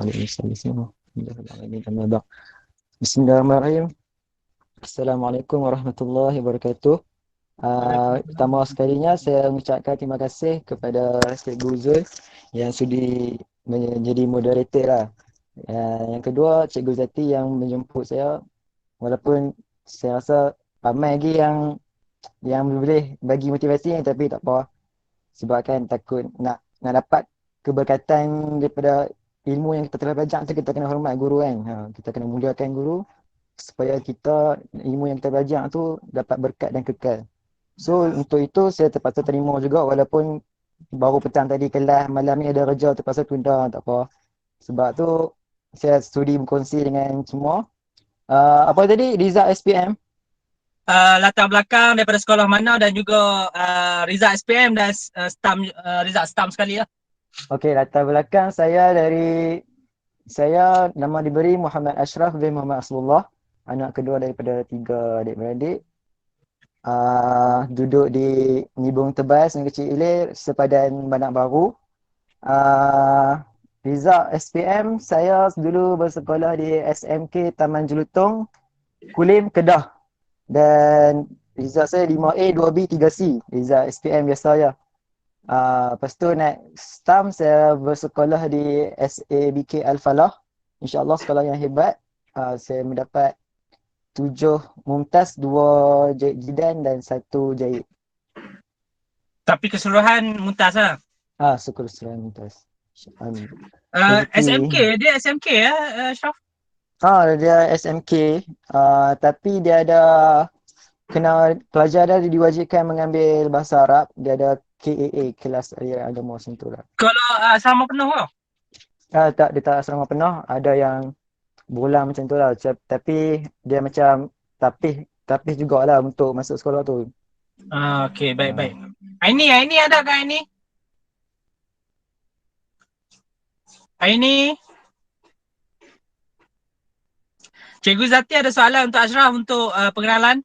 Bismillahirrahmanirrahim. Assalamualaikum warahmatullahi wabarakatuh. Pertama sekalinya saya mengucapkan terima kasih kepada Cikgu Zul yang sudi menjadi moderator lah. Yang kedua, Cikgu Zati yang menjemput saya, walaupun saya rasa ramai lagi yang boleh bagi motivasi tapi tak apa. Sebab kan takut nak dapat keberkatan daripada ilmu yang kita telah belajar tu, kita kena hormat guru kan. Kita kena muliakan guru supaya kita ilmu yang kita belajar tu dapat berkat dan kekal. So untuk itu saya terpaksa terima juga, walaupun baru petang tadi kelas, malam ni ada kerja terpaksa tunda, tak apa. Sebab tu saya sudi berkongsi dengan semua. Apa tadi? Rizal SPM? Latar belakang daripada sekolah mana dan juga result SPM dan result stam sekali lah. Okey, latar belakang saya nama diberi Muhammad Ashraf bin Muhammad Rasulullah, anak kedua daripada 3 adik-beradik. Duduk di Nibung Tebas, Negeri Cik Ilir, sepadan Bandar Baru. Result SPM, saya dulu bersekolah di SMK Taman Jelutong, Kulim, Kedah. Dan result saya 5A, 2B, 3C. Result SPM biasa je. Lepas tu naik STAM, saya bersekolah di SABK Al-Falah. InsyaAllah sekolah yang hebat. Saya mendapat 7 mumtaz, 2 jahit jidan dan 1 jahit. Tapi keseluruhan mumtaz lah. Syukur sesuai mumtaz. SMK, dia SMK ya, Syaf? Dia SMK. Tapi dia ada pelajar dia diwajibkan mengambil bahasa Arab. Dia ada KAA, kelas aliran agama macam tu lah. Kalau sama penuh lah? Tak, dia tak asrama penuh. Ada yang bulan macam tu lah. Tapi dia macam tapih jugalah untuk masuk sekolah tu. Okay, baik-baik. Aini ada ke Aini? Aini? Cikgu Zati ada soalan untuk Ashraf untuk pengenalan?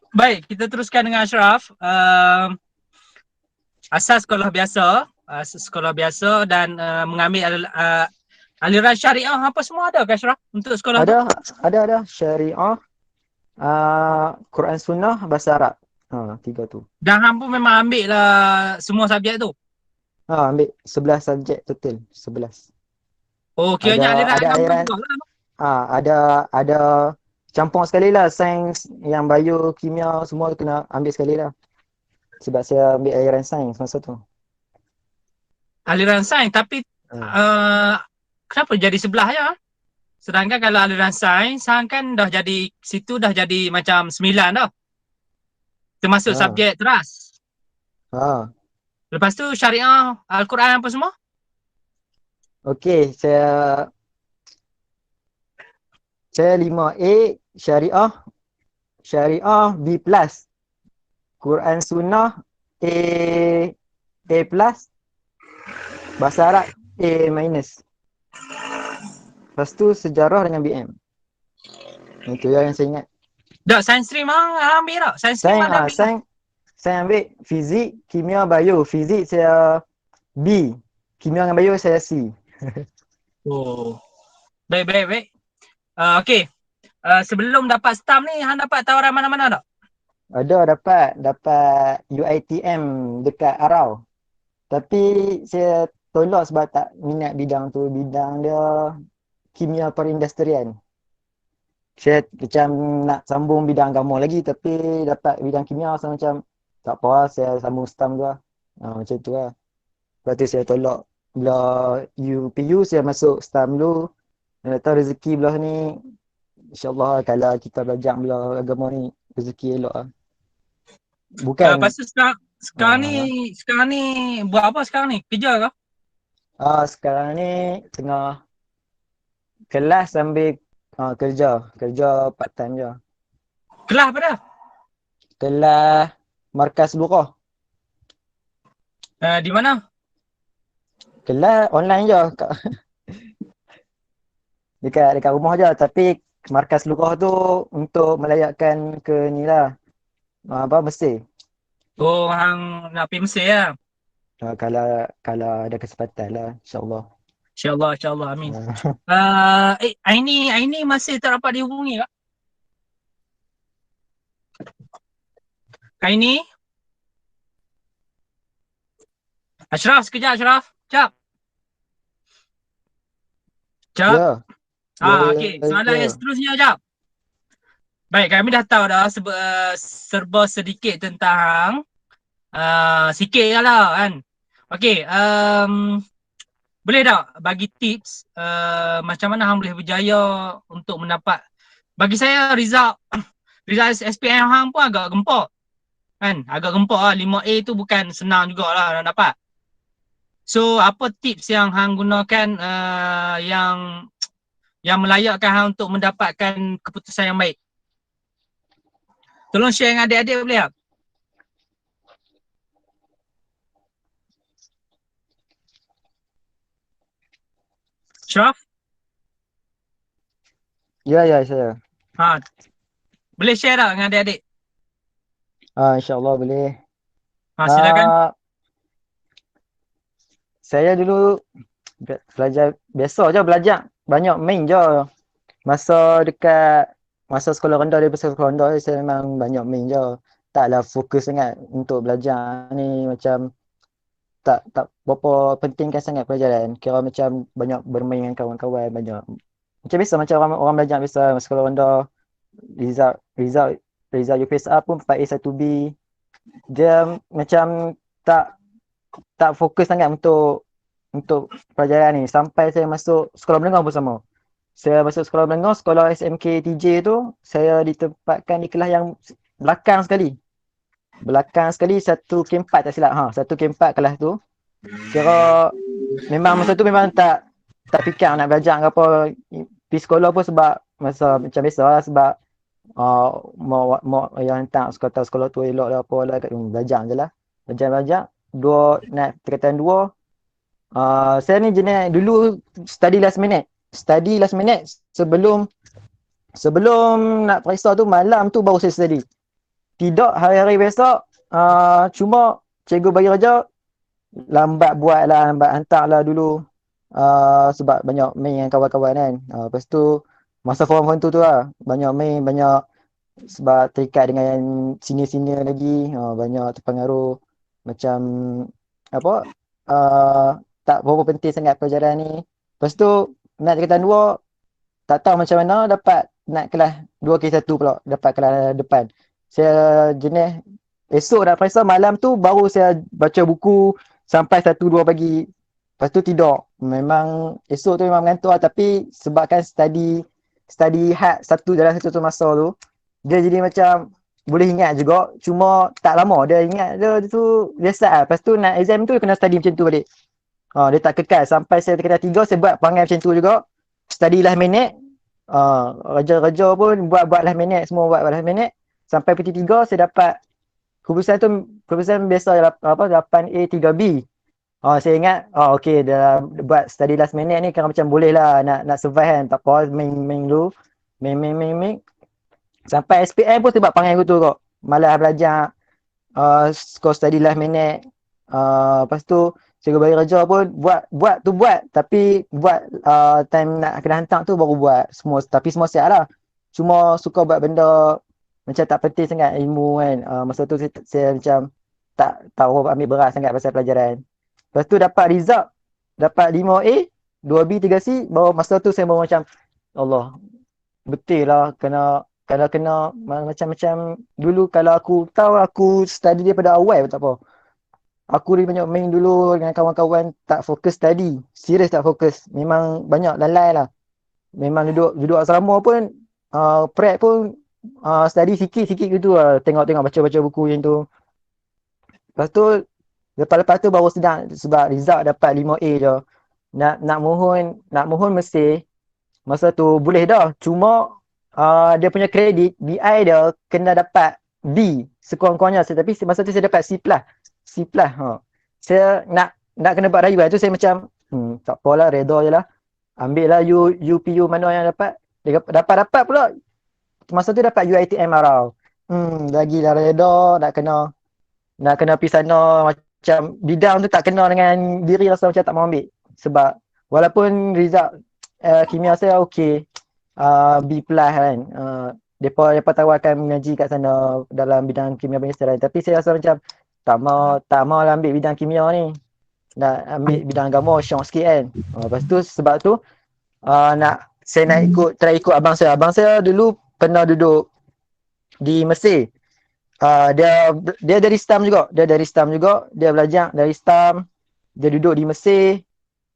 Baik, kita teruskan dengan Ashraf. Asas sekolah biasa dan mengambil aliran syariah apa semua ada ke Ashraf untuk sekolah tu? Ada syariah, Quran Sunnah, bahasa Arab. 3 tu. Dan hang pun memang ambil lah semua subjek tu? Ambil 11 subjek total, 11. Oh, kiranya aliran Ada agama aliran, juga lah. ada campur sekali lah, sains, yang bio, kimia, semua kena ambil sekali lah. Sebab saya ambil aliran sains masa tu. Aliran sains, tapi kenapa jadi sebelah je? Sedangkan kalau aliran sains, hang kan dah jadi, situ dah jadi macam 9 dah. Termasuk Ha. subjek teras. Ha. Lepas tu syariah, Al-Quran apa semua? Okey, saya 5A, syariah B+, Quran Sunnah A+, bahasa Arab A-. Lepas tu sejarah dengan BM. Itu yang saya ingat. Dah, sains stream hang ambil tak? Sains stream ada ambil tak? Saya ambil fizik, kimia, bio. Fizik saya B. Kimia dengan bio saya C. Oh. Baik. Okey. Sebelum dapat stam ni, hang dapat tawaran mana-mana tak? Ada dapat UiTM dekat Arau. Tapi saya tolak sebab tak minat bidang tu. Bidang dia kimia perindustrian. Saya macam nak sambung bidang agama lagi, tapi dapat bidang kimia, saya macam tak apa lah, saya sambung STAM tu lah. Macam tu lah. Lepas tu saya tolak. Bila UPU saya masuk STAM dulu. Dan tak tahu rezeki belah ni, InsyaAllah kalau kita belajar belah agama ni, rezeki elok lah. Bukan. Lepas tu sekarang ni buat apa sekarang ni? Kerja ke? Sekarang ni tengah kelas sambil kerja part time je. Kelas apa dah? Kelas Markas Lurah. Di mana? Kelas online je. Dekat rumah je, tapi Markas Lurah tu untuk melayakkan ke ni lah. Apa Mesir. Oh, hang nak pergi Mesir ya. Kalau kalau ada kesempatan lah, insyaAllah. InsyaAllah, insyaAllah. Amin. Uh, Aini masih tak dapat dihubungi Kak? Aini? Ashraf, sekejap Ashraf. Sekejap. Sekejap. ya, ya, ya, Okey. Soalan ya. yang seterusnya, sekejap. Baik, kami dah tahu dah serba sedikit tentang sikit je lah kan. Okey, boleh tak bagi tips macam mana hang boleh berjaya untuk mendapat, bagi saya result SPM hang pun agak gempok kan, agak gempok lah. 5A tu bukan senang jugalah nak dapat. So apa tips yang hang gunakan yang melayakkan hang untuk mendapatkan keputusan yang baik? Tolong share dengan adik-adik boleh tak? Syaraf? Ya, ya, saya. Ha, boleh share tak dengan adik-adik? InsyaAllah boleh. Silakan. Ah, saya dulu belajar biasa je belajar. Banyak main je. Masa dekat masa sekolah rendah daripada sekolah rendah saya memang banyak main je. Taklah fokus sangat untuk belajar ni macam tak berapa pentingkan sangat pelajaran. Kira macam banyak bermain dengan kawan-kawan banyak. Macam biasa macam orang orang belajar biasa masa sekolah rendah. Result result result UPSR pun 4A 1B. Dia macam tak tak fokus sangat untuk pelajaran ni sampai saya masuk sekolah menengah pun sama. Saya masuk sekolah menengah, sekolah SMK TJ tu, saya ditempatkan di kelas yang belakang sekali. Belakang sekali, satu K4 tak silap. Satu K4 kelas tu. Kira memang masa tu memang tak fikir nak belajar ke apa. Pergi sekolah pun sebab masa macam biasa lah sebab mau yang hantar sekolah tu elok lah apa lah belajar je lah. Belajar-belajar. Dua, naik tingkatan dua. Saya ni jenis dulu study last minute. Study last minute sebelum nak periksa tu malam tu baru saya study. Tidak hari-hari besok cuma cikgu bagi kerja lambat buat lah, lambat hantar lah dulu. Sebab banyak main dengan kawan-kawan kan. Lepas tu masa form tu lah banyak main, banyak sebab terikat dengan senior-senior lagi, banyak terpengaruh macam apa uh, tak berapa penting sangat pelajaran ni. Lepas tu naik tingkatan 2 tak tahu macam mana dapat naik kelas 2K1 pula, dapat kelas depan. Saya jenis esok nak periksa malam tu baru saya baca buku sampai 1-2 pagi. Lepas tu tidur. Memang esok tu memang mengantuk lah, tapi sebabkan study hard dalam satu masa tu, dia jadi macam boleh ingat juga, cuma tak lama dia ingat dia tu biasa lah. Lepas tu nak exam tu kena study macam tu balik. Dia tak kekal sampai saya tingkatan 3 saya buat perangai macam tu juga. Study last minute. Kerja-kerja pun buat last minute, semua buat last minute. Sampai PT3 saya dapat keputusan biasa apa 8A 3B. Saya ingat okey dah buat study last minute ni kan macam boleh lah nak survive kan. Tak apa main dulu. Main. Sampai SPM pun sebab panggil aku tu kok. Malah belajar score study last minute. Lepas tu cikgu bagi kerja pun buat tapi buat time nak kena hantar tu baru buat semua, tapi semua siap lah. Cuma suka buat benda macam tak penting sangat ilmu kan. Masa tu saya macam tak tahu ambil berat sangat pasal pelajaran. Lepas tu dapat result dapat 5A 2B 3C, baru masa tu saya baru macam Allah, betul lah kena macam dulu kalau aku tahu aku study daripada awal tak apa. Aku lebih banyak main dulu dengan kawan-kawan, tak fokus study. Serius tak fokus. Memang banyak lalai lah. Memang duduk asrama pun prep pun study sikit-sikit gitu lah. Tengok-tengok baca-baca buku yang tu. Lepas tu lepas tu baru sedang sebab result dapat 5A je. Nak mohon mesti masa tu boleh dah. Cuma dia punya kredit BI dia kena dapat B sekurang-kurangnya. Tapi masa tu saya dapat C+. C+. Saya nak kena buat rayuan tu saya macam tak apalah, reda je lah. Ambil lah UPU mana yang dapat. Dapat pula. Masa tu dapat UiTM Arau. lagilah reda nak kena pergi sana, macam bidang tu tak kena dengan diri, rasa macam tak mau ambil. Sebab walaupun result kimia saya okey, B plus kan, depa tawarkan mengaji kat sana dalam bidang kimia pengesaran, tapi saya rasa macam tak mau lah ambil bidang kimia ni, nak ambil bidang agama syok sikit kan. Lepas tu sebab tu saya nak try ikut abang saya. Abang saya dulu pernah duduk di Mesir. Dia dari STAM juga. Dia belajar dari STAM. Dia duduk di Mesir.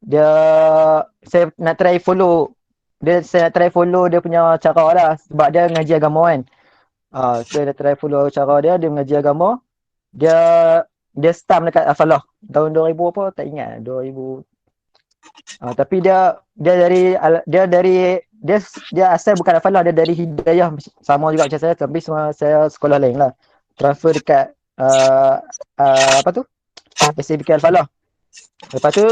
Saya nak try follow dia punya cara lah, sebab dia ngaji agama kan. Saya nak try follow cara dia mengaji agama. Dia dia STAM dekat Al-Falah tahun 2000 apa tak ingat, 2000. Tapi dia asal bukan Al-Falah, dia dari Hidayah, sama juga macam saya, tapi saya sekolah lain lah. Transfer dekat apa tu? SABK Al-Falah. Lepas tu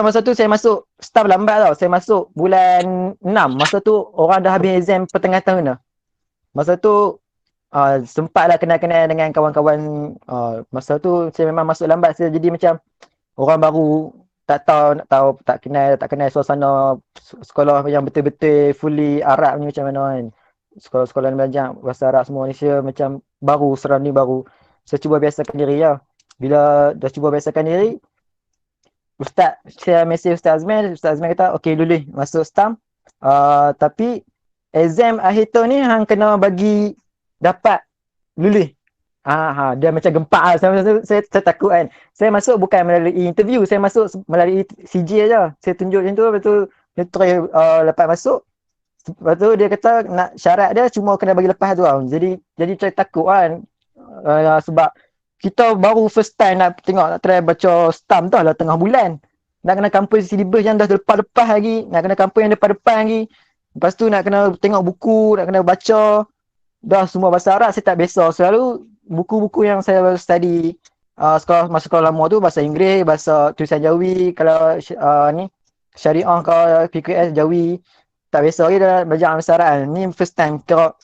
masa tu saya masuk staff lambat tau. Saya masuk bulan 6. Masa tu orang dah habis exam pertengah tahun dah. Masa tu sempatlah kenal-kenal dengan kawan-kawan. Masa tu saya memang masuk lambat, saya jadi macam orang baru, tak kenal suasana sekolah yang betul-betul fully Arab ni macam mana kan. Sekolah-sekolah yang belajar bahasa Arab semua Malaysia, macam baru, surrounding baru. Saya cuba biasakan diri lah. Bila dah cuba biasakan diri, saya mesej Ustaz Azman kata okey lulus masuk STAM. Tapi exam akhir tahun ni hang kena bagi dapat lulus. Dia macam gempak lah. Saya takut kan. Saya masuk bukan melalui interview, saya masuk melalui CJ aja. Saya tunjuk macam tu, lepas tu dia try lepas masuk. Lepas tu dia kata nak syarat dia cuma kena bagi lepas tu lah. Jadi saya takut kan. Sebab kita baru first time nak tengok, nak try baca STAM tu lah tengah bulan. Nak kena kampus syllabus yang dah lepas-lepas lagi. Nak kena kampus yang depan-depan lagi. Lepas tu nak kena tengok buku, nak kena baca. Dah semua bahasa Arab saya tak biasa. Selalu buku-buku yang saya study masa sekolah lama tu bahasa Inggeris, bahasa tulisan Jawi. Kalau ni Syariah ke PQS Jawi, tak biasa lagi dah belajar bahasa Arab. Ni first time. Kira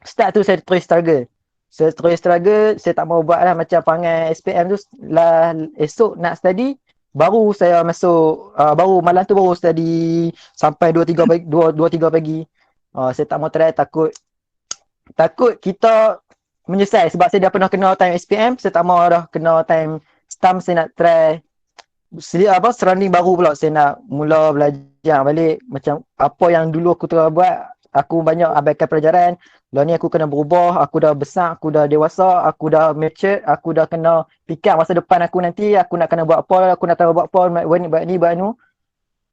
start tu saya terus struggle. Saya tak mau buat lah macam panggil SPM tu lah, esok nak study. Baru saya masuk, baru malam tu baru study sampai 2-3 pagi. Saya tak mau try, takut kita menyesal, sebab saya dah pernah kena time SPM, saya tak mau dah kena time STAM. Saya nak try surrounding baru pula. Saya nak mula belajar balik macam apa yang dulu aku telah buat. Aku banyak abaikan pelajaran. Lah ni aku kena berubah, aku dah besar, aku dah dewasa, aku dah mature, aku dah kena fikir masa depan aku nanti, aku nak kena buat apa, buat ni, buat anu.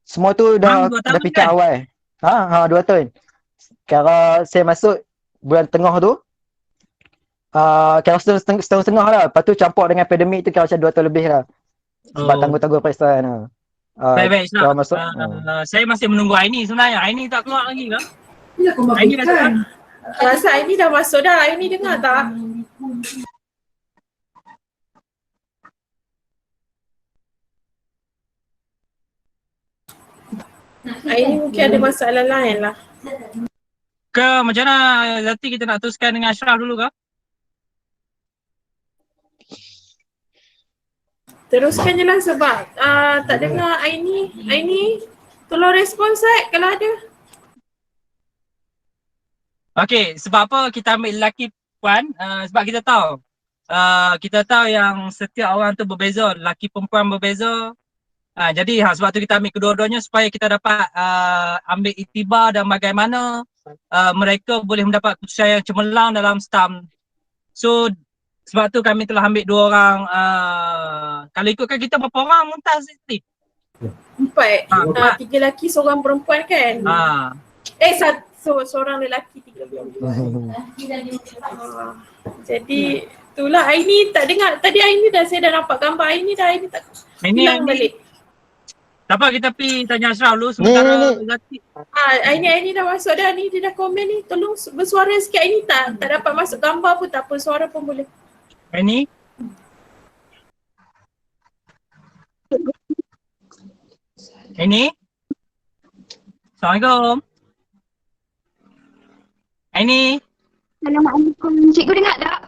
Semua tu dah fikir kan? awal. 2 tahun. Kira saya masuk bulan tengah tu, kira setengah setengah lah. Lepas tu campur dengan pandemik tu, kira macam 2 tahun lebih lah. Sebab tangguh-tangguh periksaan lah. Baik, saya masih menunggu Aini sebenarnya. Aini tak keluar lagi ke? Ya, aku makan. Rasa Aini dah masuk dah. Aini dengar tak? Aini mungkin ada masalah lain lah. Macam mana Zati, kita nak teruskan dengan Ashraf dulu ke? Teruskan je lah sebab tak dengar Aini. Aini, tolong respon Syed kalau ada. Okey, sebab apa kita ambil lelaki perempuan? Sebab kita tahu yang setiap orang tu berbeza, lelaki perempuan berbeza. Jadi sebab tu kita ambil kedua-duanya supaya kita dapat ambil iktibar dan bagaimana mereka boleh mendapat keputusan yang cemerlang dalam STAM. So sebab tu kami telah ambil 2 orang. Kalau ikutkan kita berapa orang Mumtaz ni? 4. 3 lelaki, 1 perempuan kan? Seorang lelaki, 3 perempuan. Jadi itulah Aini tak dengar. Tadi Aini saya dah nampak gambar Aini dah. Aini tak hilang balik. Tak apa, kita pergi tanya Ashraf dulu sementara Zati. Aini dah masuk dah ni, dia dah komen ni. Tolong bersuara sikit Aini, tak dapat masuk gambar pun tak apa, suara pun boleh. Aini? Assalamualaikum. Aini? Assalamualaikum. Cikgu dengar tak?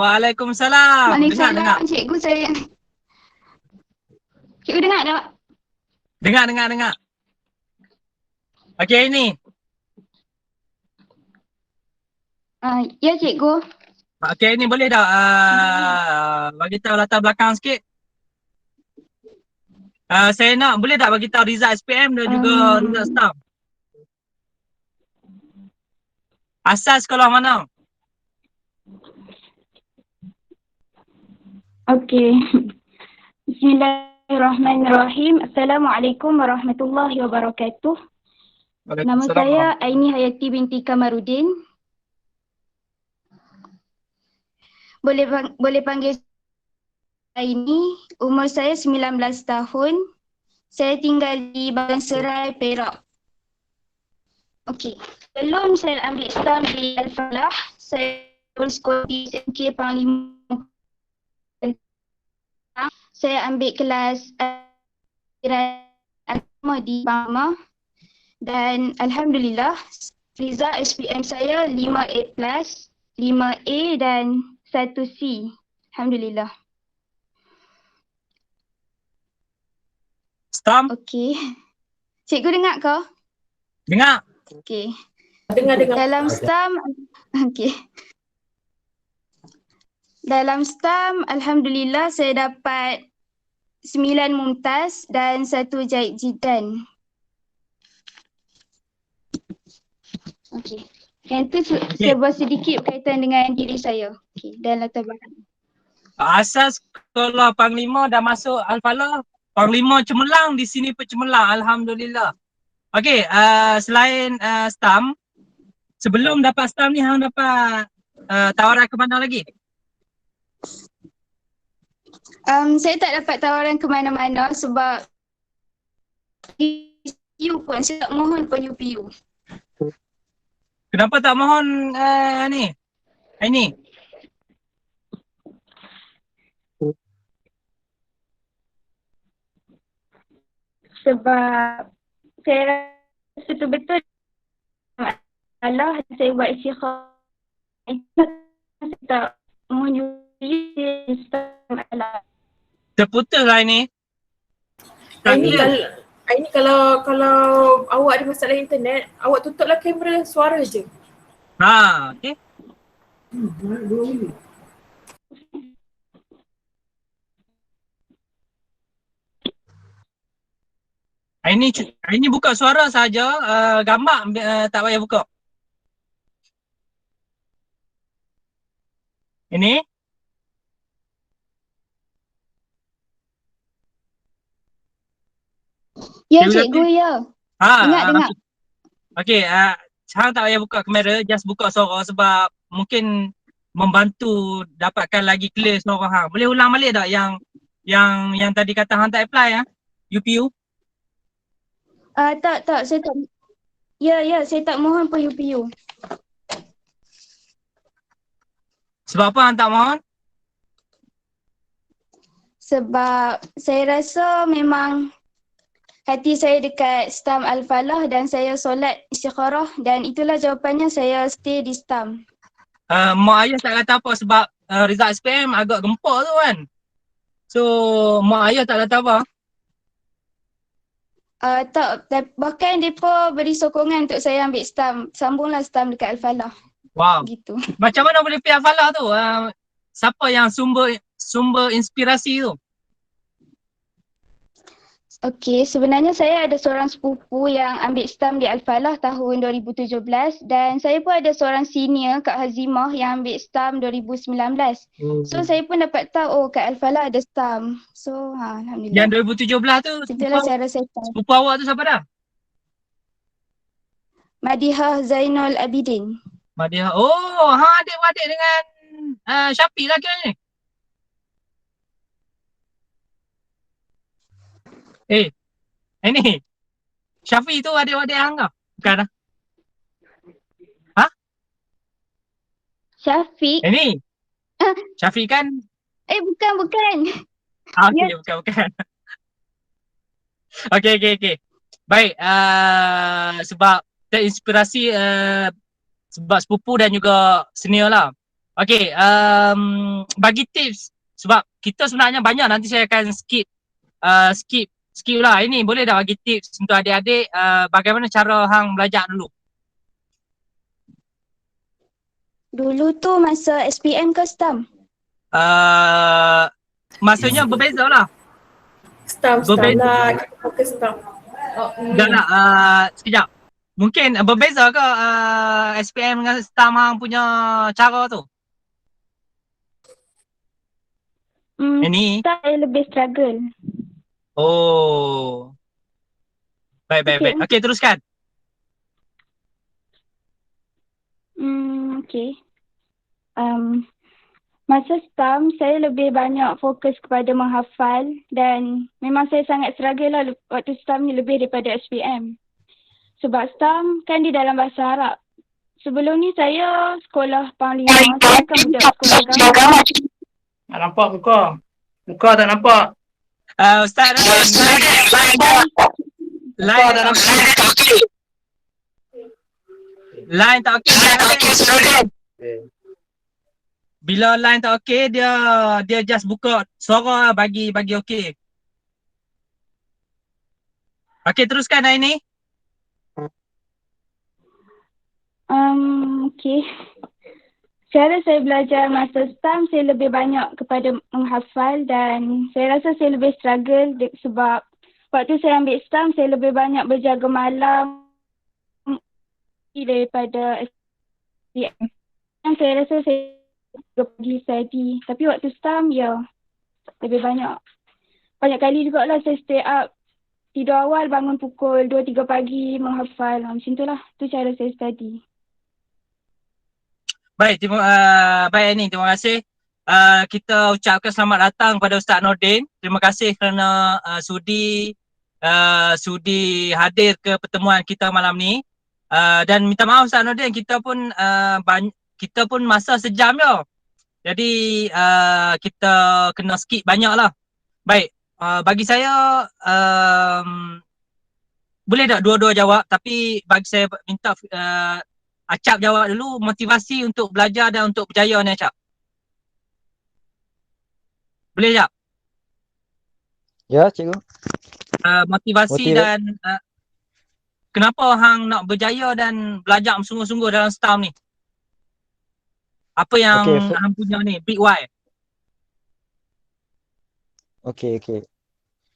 Waalaikumsalam. Dengar. Waalaikumsalam. Cikgu saya. Cikgu dengar tak? Dengar. Okey ini. Ya cikgu. Okey ini boleh tak bagi tahu latar belakang sikit? Saya nak boleh tak bagi tahu result SPM dan juga result STAM? Asal sekolah mana? Okey. Bismillahirrahmanirrahim. Assalamualaikum warahmatullahi wabarakatuh. Nama saya Aini Hayati binti Kamarudin. Boleh panggil Aini. Umur saya 19 tahun. Saya tinggal di Bangserai, Perak. Okey. Sebelum saya ambil STAM di Al-Falah, saya bersekolah di SMK Panglima. Saya ambil kelas agama di Panglima dan alhamdulillah result SPM saya 5A+, 5A dan 1C. Alhamdulillah. STAM? Okey. Cikgu dengar ke? Dengar. Okey. Dengar. Dalam STAM, okey. Dalam STAM, alhamdulillah saya dapat 9 mumtaz dan 1 jaid jidan. Okey. Yang tu sebuah sedikit berkaitan dengan diri saya. Okey, dan latar belakang. Asal sekolah Panglima dah masuk Al-Falah. Panglima cemerlang, di sini pun cemerlang. Alhamdulillah. Okey, selain STAM, sebelum dapat STAM ni hang dapat tawaran ke mana lagi? Saya tak dapat tawaran ke mana-mana sebab UPU pun, saya tak mohon pun UPU. Kenapa tak mohon ni? Ini. Sebab saya rasa betul-betul Allah saya buat istighfar. Saya tak mohon UPU, saya Allah. Terputus lah ini. Ini kalau awak ada masalah internet, awak tutuplah kamera suara je. Okey. Ini buka suara saja, gambar tak payah buka. Ini? Ya cikgu, ya. Dengar. Okey, hang tak payah buka kamera, just buka suara sebab mungkin membantu dapatkan lagi clear suara hang. Boleh ulang balik tak yang tadi kata hang tak apply UPU? Tak, saya tak. Ya, saya tak mohon pun UPU. Sebab apa hang tak mohon? Sebab saya rasa memang hati saya dekat STAM Al-Falah dan saya solat istikharah dan itulah jawapannya saya stay di STAM. Mak ayah tak kata apa sebab result SPM agak gempar tu kan. So mak ayah tak kata apa? Tak, bahkan mereka beri sokongan untuk saya ambil STAM. Sambunglah STAM dekat Al-Falah. Wow. Gitu. Macam mana boleh pergi Al-Falah tu? Siapa yang sumber inspirasi tu? Okey, sebenarnya saya ada seorang sepupu yang ambil STAM di Al-Falah tahun 2017 dan saya pun ada seorang senior Kak Hazimah yang ambil STAM 2019. So saya pun dapat tahu Kak Al-Falah ada STAM. So alhamdulillah. Yang 2017 tu itulah saya rasa sepupu awak tu siapa dah? Madihah Zainul Abidin. Madihah. Oh, adik-adik dengan Syafiq lah kira ni. Ini Syafiq tu adik-adik hang ke? Bukan dah. Syafiq? Ini Syafiq kan? Bukan. Okey, bukan. Okey. Baik, sebab terinspirasi sebab sepupu dan juga senior lah. Okey, bagi tips sebab kita sebenarnya banyak, nanti saya akan skip lah. Ini boleh tak bagi tips untuk adik-adik bagaimana cara hang belajar dulu? Dulu tu masa SPM ke STAM? Maksudnya berbeza lah. Stam Berbeza. lah. Kita fokus stam. Dah nak, sekejap. Mungkin berbeza ke SPM dengan STAM hang punya cara tu? Ini? Saya lebih struggle. Oh. Baik. Okey, teruskan. Okay. Masa STAM, saya lebih banyak fokus kepada menghafal dan memang saya sangat struggle lah waktu STAM ni lebih daripada SPM. Sebab STAM kan di dalam bahasa Arab. Sebelum ni saya sekolah Pang 5, saya kan budak sekolah agama. Tak nampak muka. Muka tak nampak. Ustaz, line tak okey. Line tak okey. Bila line tak okey, dia just buka suara bagi okey. Okey, teruskan Aini. Okay. Cara saya belajar masa STAM, saya lebih banyak kepada menghafal dan saya rasa saya lebih struggle sebab waktu saya ambil STAM, saya lebih banyak berjaga malam daripada SPM. Saya rasa saya pergi study. Tapi waktu STAM, ya, lebih banyak. Banyak kali juga lah saya stay up. Tidur awal, bangun pukul 2-3 pagi, menghafal. Macam tu lah. Tu cara saya study. Baik, Aini, terima kasih. Kita ucapkan selamat datang kepada Ustaz Nordin. Terima kasih kerana sudi hadir ke pertemuan kita malam ni. Dan minta maaf Ustaz Nordin, kita pun masa sejam je. Jadi kita kena skip banyak lah. Baik, bagi saya boleh tak dua-dua jawab, tapi bagi saya minta Acap jawab dulu, motivasi untuk belajar dan untuk berjaya ni Acap. Boleh Acap? Ya, cikgu. Motivasi dan kenapa hang nak berjaya dan belajar sungguh-sungguh dalam STAM ni? Apa yang hang punya ni, big why? Okay.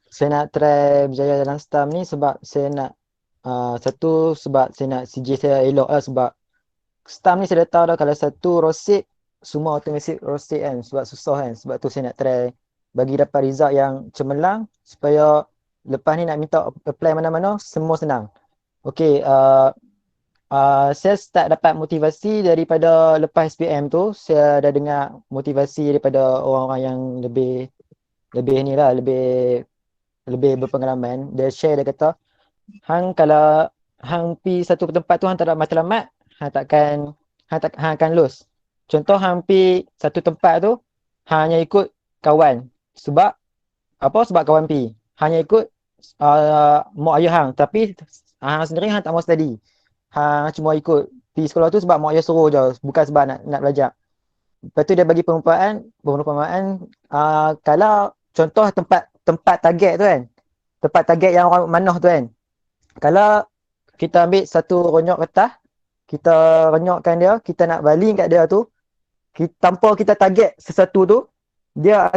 Saya nak try berjaya dalam STAM ni sebab saya nak satu, sebab saya nak CJ saya elok lah, sebab STAM ni saya dah tahu dah kalau satu rosid, semua automatic rosid kan, sebab susah kan. Sebab tu saya nak try bagi dapat result yang cemerlang supaya lepas ni nak minta apply mana-mana semua senang. Okay, saya start dapat motivasi daripada lepas SPM tu. Saya dah dengar motivasi daripada orang-orang yang lebih ni lah, lebih berpengalaman. Dia share, dia kata, hang kalau hang pi satu tempat tu hang tak ada matlamat, hang akan lose. Contoh hang pi satu tempat tu, hang hanya ikut kawan. Sebab kawan pi. Hanya ikut mak ayah hang, tapi hang sendiri hang tak mau study. Hang cuma ikut pi sekolah tu sebab mak ayah suruh je, bukan sebab nak belajar. Lepas tu dia bagi perumpamaan kalau contoh tempat target tu kan. Tempat target yang orang manah tu kan. Kalau kita ambil satu ronyok kertas, kita renyokkan dia, kita nak baling kat dia tu, tanpa kita target sesuatu tu, dia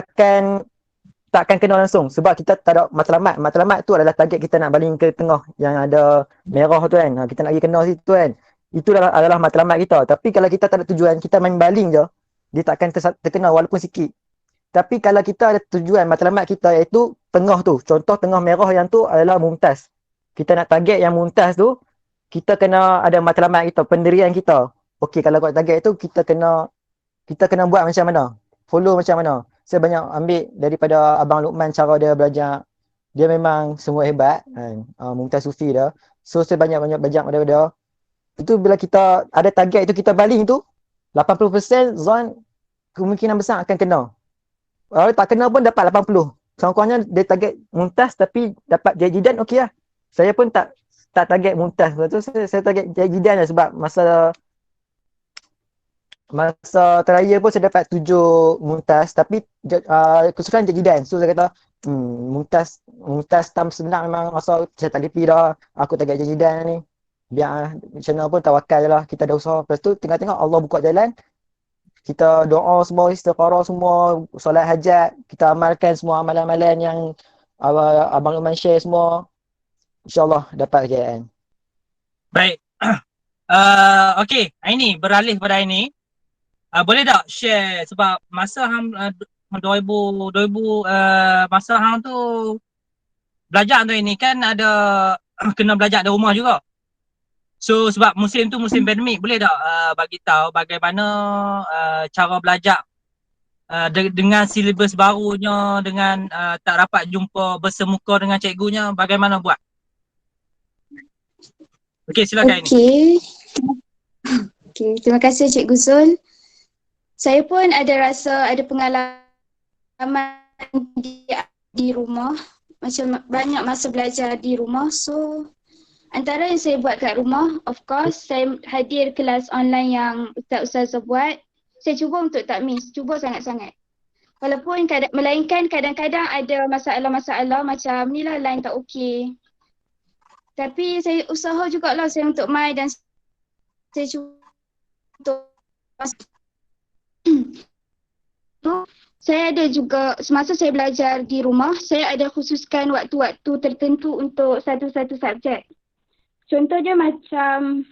tak akan kena langsung sebab kita tak ada matlamat. Matlamat tu adalah target kita nak baling ke tengah yang ada merah tu kan. Kita nak pergi kena situ kan. Itu adalah matlamat kita. Tapi kalau kita tak ada tujuan, kita main baling je, dia tak akan terkena walaupun sikit. Tapi kalau kita ada tujuan, matlamat kita iaitu tengah tu. Contoh tengah merah yang tu adalah mumtaz. Kita nak target yang mumtaz tu, kita kena ada matlamat kita, pendirian kita. Okey, kalau buat target tu, kita kena buat macam mana? Follow macam mana? Saya banyak ambil daripada Abang Luqman cara dia belajar. Dia memang semua hebat kan. Mumtaz Sufi dah. So saya banyak belajar daripada dia. Itu bila kita ada target itu, kita baling tu 80% zon kemungkinan besar akan kena. Kalau tak kena pun dapat 80. Sekurang-kurangnya dia target mumtaz tapi dapat jajidan, okey lah. Saya pun tak target mumtaz. Lepas tu saya target jajidan lah sebab masa masa terakhir pun saya dapat 7 muntas, tapi kesusahan jajidan. So saya kata muntas tam sebenar memang masa saya tak lipi dah, aku tak agak jajidan ni. Biar macam mana pun tawakal je lah, kita dah usaha. Lepas tu tengah-tengah Allah buka jalan, kita doa semua, istiqarah semua, solat hajat, kita amalkan semua amalan-amalan yang Abang Iman share semua. InsyaAllah dapat kejayaan. Baik. Okey, ini beralih pada ini. Boleh tak share sebab masa hang 2000 masa hang tu belajar tu ini kan ada kena belajar di rumah juga. So sebab musim tu musim pandemik, boleh tak bagi tahu bagaimana cara belajar dengan silibus barunya, dengan tak dapat jumpa bersemuka dengan cikgunya, bagaimana buat? Okey, silakan ini. Okey, terima kasih Cikgu Zul. Saya pun ada pengalaman di rumah, macam banyak masa belajar di rumah. So antara yang saya buat kat rumah, of course, saya hadir kelas online yang ustaz-ustazah buat. Saya cuba untuk tak miss, cuba sangat-sangat. Walaupun melainkan kadang-kadang ada masalah-masalah macam ni lah line tak okey. Tapi saya usaha jugalah saya untuk mai dan saya cuba untuk saya ada juga semasa saya belajar di rumah, saya ada khususkan waktu-waktu tertentu untuk satu-satu subjek. Contohnya macam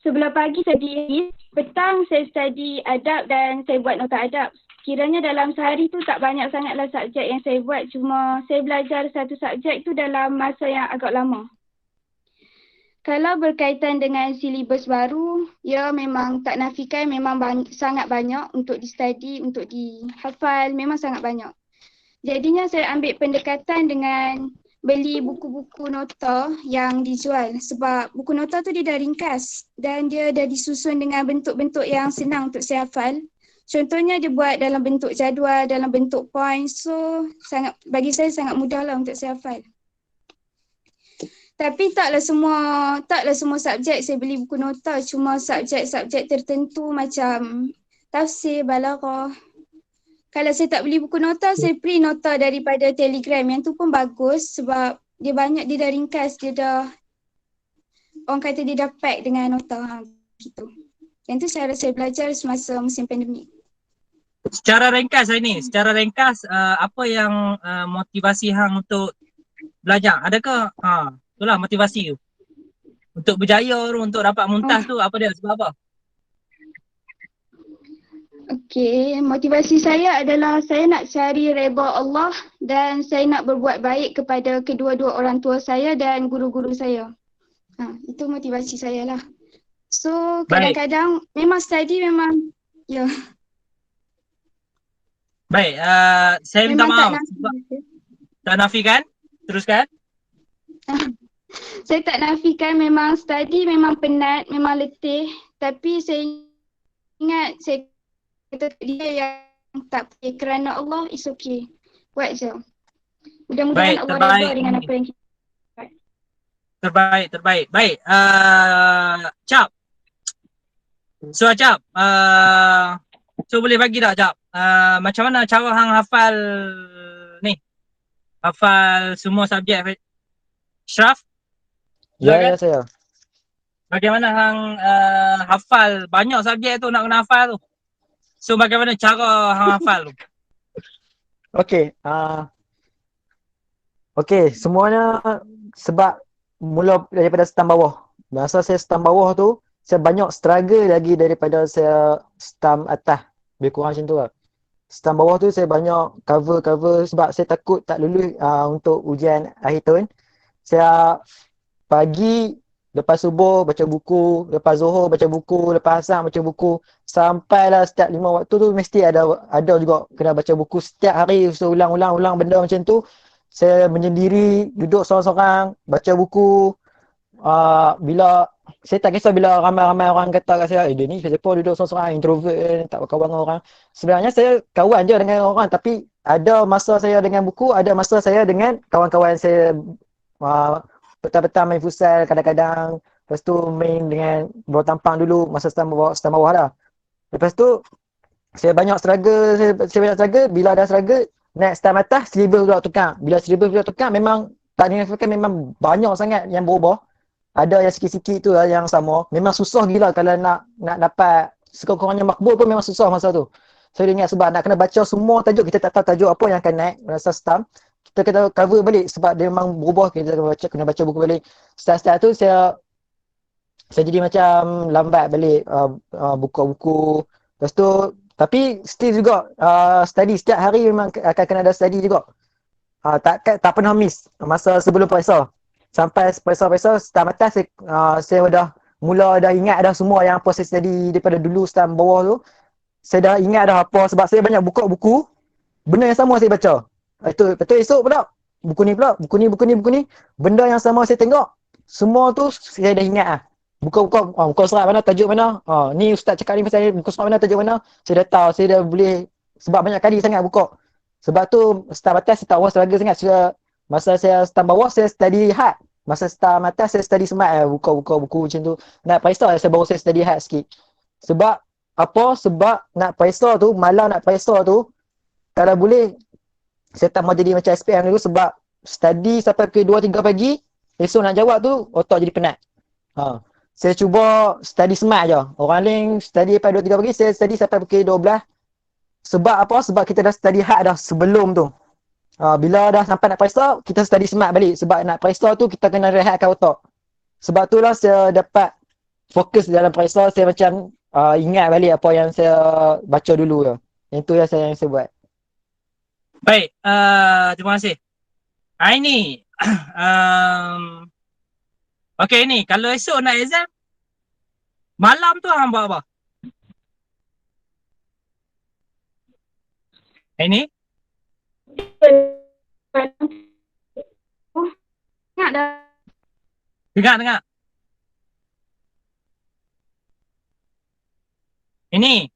sebelah pagi saya study, petang saya study adab dan saya buat nota adab. Kiranya dalam sehari tu tak banyak sangatlah subjek yang saya buat, cuma saya belajar satu subjek tu dalam masa yang agak lama. Kalau berkaitan dengan silibus baru, ya memang tak nafikan memang sangat banyak untuk di-study, untuk dihafal, memang sangat banyak. Jadinya saya ambil pendekatan dengan beli buku-buku nota yang dijual sebab buku nota tu dia dah ringkas dan dia dah disusun dengan bentuk-bentuk yang senang untuk saya hafal. Contohnya dia buat dalam bentuk jadual, dalam bentuk point, so bagi saya sangat mudah lah untuk saya hafal. Tapi taklah semua subjek saya beli buku nota, cuma subjek-subjek tertentu macam tafsir, balaghah. Kalau saya tak beli buku nota, saya print nota daripada Telegram. Yang tu pun bagus sebab dia dah ringkas, orang kata dia dah pack dengan nota gitu. Yang tu cara saya belajar semasa musim pandemik. Secara ringkas apa yang motivasi hang untuk belajar? Adakah itulah motivasi tu untuk berjaya tu, untuk dapat muntas tu, apa dia, sebab apa? Okey, motivasi saya adalah saya nak cari redha Allah dan saya nak berbuat baik kepada kedua-dua orang tua saya dan guru-guru saya. Itu motivasi saya lah. So kadang-kadang memang study memang ya. Baik, saya minta maaf sebab tak nafikan. Teruskan. Saya tak nafikan memang study memang penat, memang letih, tapi saya ingat saya kata dia yang tak boleh kerana Allah is okay. Buat je. Mudah-mudahan Allah redha dengan apa yang kita buat. Terbaik. Baik, Cap. So Cap, so boleh bagi tak Cap? Macam mana cara hang hafal semua subjek Shraf? Ya, saya. Bagaimana hang hafal banyak subjek tu, nak kena hafal tu? So bagaimana cara hang hafal tu? Okey, semuanya sebab mula daripada stam bawah. Masa saya stam bawah tu, saya banyak struggle lagi daripada saya stam atas. Lebih kurang macam tu lah. Stam bawah tu saya banyak cover sebab saya takut tak lulus untuk ujian akhir tahun. Saya pagi lepas subuh baca buku, lepas zuhur baca buku, lepas asar baca buku, sampailah setiap 5 waktu tu mesti ada juga kena baca buku setiap hari, ulang benda macam tu. Saya menyendiri duduk seorang-seorang baca buku. Bila saya tak kisah bila ramai-ramai orang kata kat saya, dia ni siapa duduk seorang-seorang, introvert, tak berkawan dengan orang. Sebenarnya saya kawan je dengan orang, tapi ada masa saya dengan buku, ada masa saya dengan kawan-kawan saya petang-petang main futsal, kadang-kadang Lepas tu main dengan bawah tampang dulu masa stand bawah lah. Lepas tu saya banyak struggle, saya banyak struggle. Bila ada struggle, naik stand atas, silver pula tukar. Bila silver pula tukar, memang tak dinafikan memang banyak sangat yang berubah. Ada yang sikit-sikit tu lah yang sama. Memang susah gila kalau nak dapat sekurang-kurangnya makbul pun memang susah masa tu. Saya ingat sebab nak kena baca semua tajuk, kita tak tahu tajuk apa yang akan naik rasa stamp. Kita kena cover balik sebab dia memang berubah, kita kena baca buku balik. Start tu saya jadi macam lambat balik buka buku. Lepas tu tapi still juga study setiap hari memang akan kena ada study juga. Tak pernah miss masa sebelum periksa. Sampai periksa stam atas saya dah ingat dah semua yang apa saya study daripada dulu stam bawah tu. Saya dah ingat dah apa sebab saya banyak buka buku. Benda yang sama saya baca. Betul esok pula buku ni. Benda yang sama saya tengok. Semua tu saya dah ingat lah. Buka surat mana, tajuk mana. Ni ustaz cakap ni pasal buka surat mana, tajuk mana. Saya dah tahu, saya dah boleh. Sebab banyak kali sangat buka. Sebab tu stam atas saya tak was struggle sangat. Masa saya stam bawah saya study hard. Masa stam atas saya study smart buka buku macam tu. Nak periksa saya baru saya study hard sikit. Sebab nak periksa tu, malam nak periksa tu, kalau boleh saya tak mau jadi macam SPM dulu sebab study sampai pukul 2-3 pagi, esok nak jawab tu otak jadi penat. Saya cuba study smart je. Orang lain study sampai 2-3 pagi, saya study sampai pukul 12. Sebab apa? Sebab kita dah study hard dah sebelum tu. Bila dah sampai nak periksa, kita study smart balik. Sebab nak periksa tu kita kena rehatkan otak. Sebab tu lah saya dapat fokus dalam periksa. Saya macam ingat balik apa yang saya baca dulu tu. Yang tu yang saya buat. Baik, terima kasih. Ini okey ni, kalau esok nak exam, malam tu hang buat apa? Ini? Ingat dah. Dengar. Ini?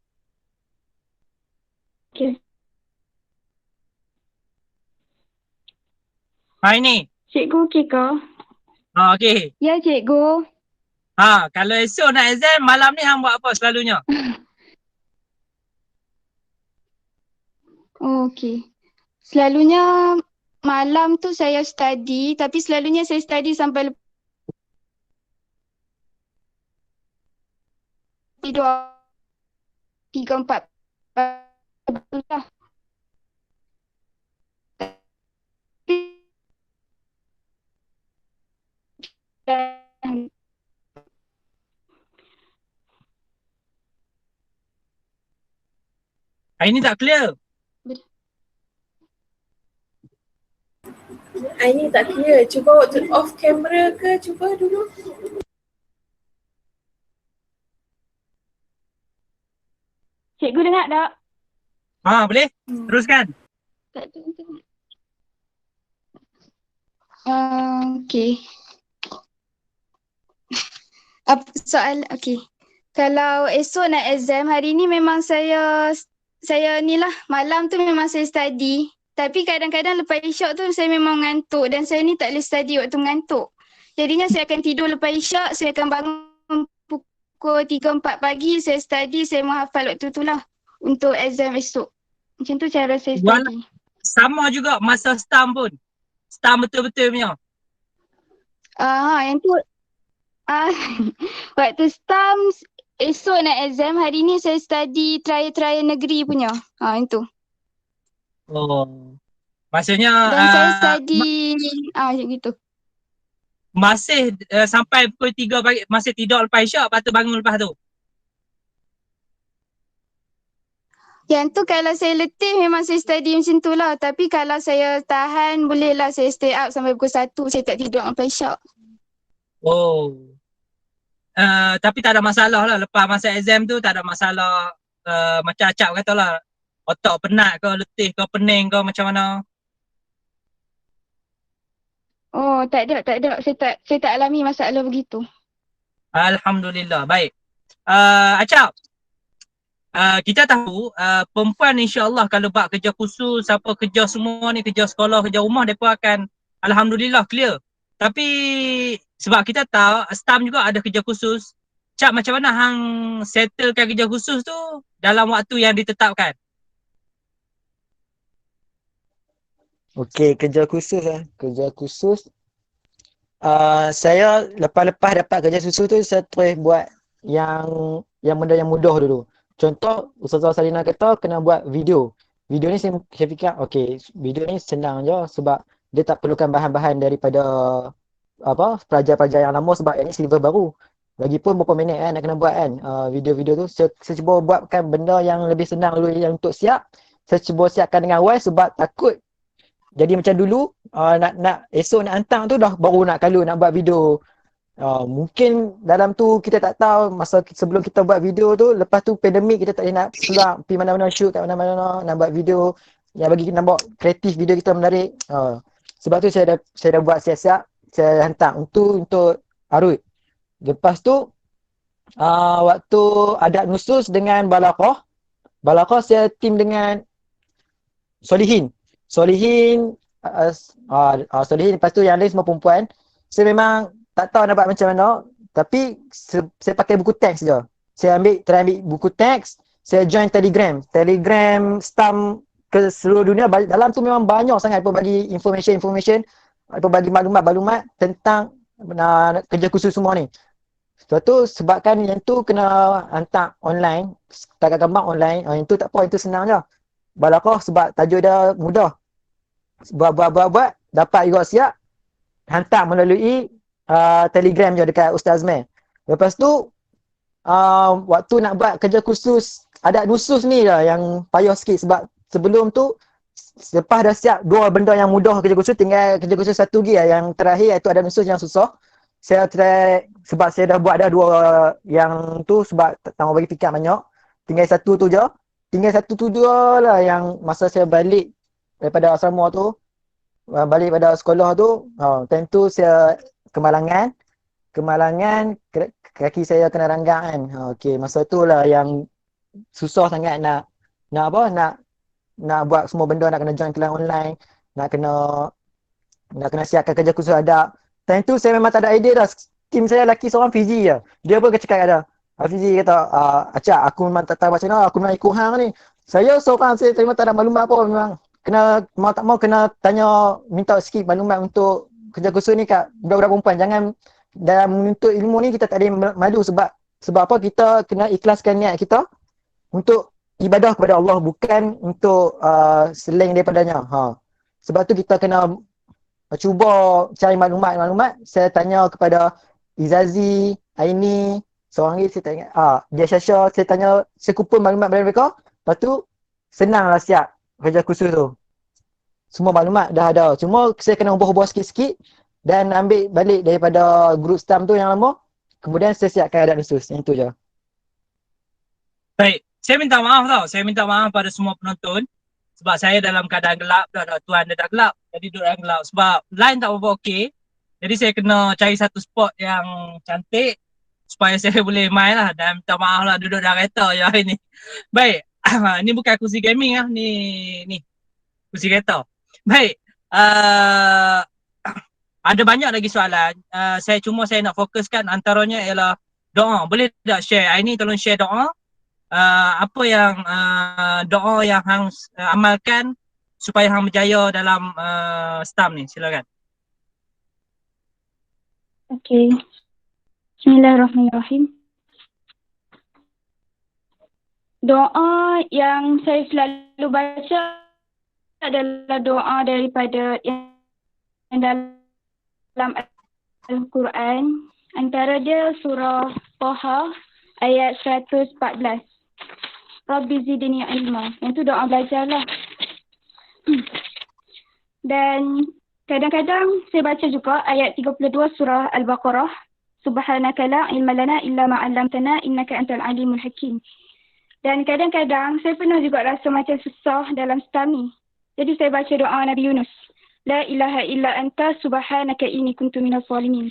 Okay. Ini? Cikgu okey ke? Okey. Ya, cikgu. Kalau esok nak exam, malam ni hang buat apa selalunya? Okey. Selalunya malam tu saya study, tapi selalunya saya study sampai tidur 3-4 lah. Ini tak clear. Ini tak clear. Cuba waktu off camera ke, cuba dulu. Cikgu dengar tak? Boleh? Teruskan. Tak dengar. Okey. Okey. Kalau esok nak exam, hari ni memang saya ni lah, malam tu memang saya study. Tapi kadang-kadang lepas isyak tu saya memang ngantuk dan saya ni tak boleh study waktu ngantuk. Jadinya saya akan tidur lepas isyak, saya akan bangun pukul 3-4 pagi, saya study, saya menghafal waktu tu lah untuk exam esok. Macam tu cara saya study. Sama juga masa stam pun. Stam betul-betul punya. Yang tu waktu stam esok nak exam, hari ni saya study trial negeri punya. Itu. Maksudnya Dan saya study macam gitu. Masih sampai pukul 3 pagi, masih tidur lepas isyak, lepas tu bangun lepas tu. Yang tu kalau saya letih memang saya study macam tu lah. Tapi kalau saya tahan, bolehlah saya stay up sampai pukul 1, saya tak tidur lepas isyak. Tapi tak ada masalah lah, lepas masa exam tu tak ada masalah. Macam Acap kata lah, otak penat ke, letih ke, pening ke, macam mana? Tak ada. Saya tak alami masalah begitu. Alhamdulillah, baik. Acap, kita tahu perempuan insya-Allah kalau buat kerja khusus, apa kerja semua ni, kerja sekolah, kerja rumah, mereka akan alhamdulillah clear. Tapi Sebab kita tahu STAM juga ada kerja khusus. Cak, macam mana hang settlekan kerja khusus tu dalam waktu yang ditetapkan? Okey, kerja khusus lah. Kerja khusus. Saya lepas-lepas dapat kerja khusus tu, saya terus buat yang benda yang mudah dulu. Contoh, Ustazah Salina kata kena buat video. Video ni saya fikir, okey, video ni senang je sebab dia tak perlukan bahan-bahan daripada pelajar-pelajar yang lama sebab ini silver baru. Lagipun berapa minit kan nak kena buat kan video-video tu. Saya cuba buatkan benda yang lebih senang dulu yang untuk siap. Saya cuba siapkan dengan awal sebab takut jadi macam dulu nak esok nak hantar tu dah baru nak buat video. Mungkin dalam tu kita tak tahu masa sebelum kita buat video tu, lepas tu pandemik kita tak boleh nak keluar pergi mana-mana shoot kat mana-mana nak buat video yang bagi kita nampak kreatif video kita menarik. Sebab tu saya dah buat siap-siap, saya hantar untuk Arut. Lepas tu waktu adat nusus dengan Balaqah saya team dengan Solihin. Solihin lepas tu yang lain semua perempuan. Saya memang tak tahu nak buat macam mana, tapi saya pakai buku teks je. Saya ambil buku teks, saya join Telegram STAM ke seluruh dunia. Dalam tu memang banyak sangat bagi information, bagi maklumat tentang kerja khusus semua ni. Sebab tu sebabkan yang tu kena hantar online, takat gambar online, yang tu tak apa, yang tu senang je. Balaqah sebab tajuk dia mudah. Buat, dapat juga siap, hantar melalui Telegram je dekat Ustaz Mel. Lepas tu waktu nak buat kerja khusus adat nusus ni lah yang payah sikit sebab sebelum tu lepas dah siap dua benda yang mudah kerja khusus, tinggal kerja khusus satu lagi lah yang terakhir iaitu adat nusus yang susah. Saya try sebab saya dah buat dah dua yang tu sebab tak tahu bagi fikir banyak. Tinggal satu tu je lah yang masa saya balik daripada asrama tu, balik pada sekolah tu, time tu saya kemalangan, kaki saya kena ranggang kan. Okey, masa tu lah yang susah sangat nak buat semua benda, nak kena join kelas online, nak kena siapkan kerja khusus adab. Time tu saya memang tak ada idea dah. Tim saya lelaki seorang Fizi je. Dia pun cakap ada. Fizi kata, Acak, aku memang tak tahu macam mana, aku memang ikut hang ni. Saya seorang, saya memang tak ada maklumat apa, memang kena mau tak mau kena tanya, minta sikit maklumat untuk kerja khusus ni kat budak-budak perempuan. Jangan dalam menuntut ilmu ni kita tak boleh malu sebab apa, kita kena ikhlaskan niat kita untuk ibadah kepada Allah, bukan untuk selain daripadanya. Sebab tu kita kena cuba cari maklumat. Saya tanya kepada Izazi, Aini, seorang lagi saya tanya, dia Syasha, saya tanya, saya kumpul maklumat dari mereka. Lepas tu senanglah siap kerja khusus tu. Semua maklumat dah ada. Cuma saya kena ubah-ubah sikit-sikit dan ambil balik daripada grup STAM tu yang lama. Kemudian saya siapkan adat khusus. Yang tu je. Baik, saya minta maaf tau. Saya minta maaf pada semua penonton sebab saya dalam keadaan gelap dah, tuan dia dah gelap. Jadi duduk dalam gelap sebab line tak berapa okey. Jadi saya kena cari satu spot yang cantik supaya saya boleh main lah, dan minta maaf lah duduk dalam kereta je hari ni. Baik, ni bukan kursi gaming lah, ni kursi kereta. Baik, ada banyak lagi soalan. Saya nak fokuskan antaranya ialah doa. Boleh tak share? Aini tolong share doa. Apa yang doa yang hang amalkan supaya hang berjaya dalam STAM ni, silakan. Okey. Bismillahirrahmanirrahim. Doa yang saya selalu baca adalah doa daripada yang dalam Al-Quran. Antara dia surah Taha ayat 114. Rabbi zidni ilma. Yang tu doa belajar lah. Dan kadang-kadang saya baca juga ayat 32 surah Al-Baqarah. Subhanaka la ilma lana illa ma 'allamtana innaka antal alimul hakim. Dan kadang-kadang saya pernah juga rasa macam susah dalam STAM ni. Jadi saya baca doa Nabi Yunus. La ilaha illa anta subhanaka inni kuntu minas zalimin.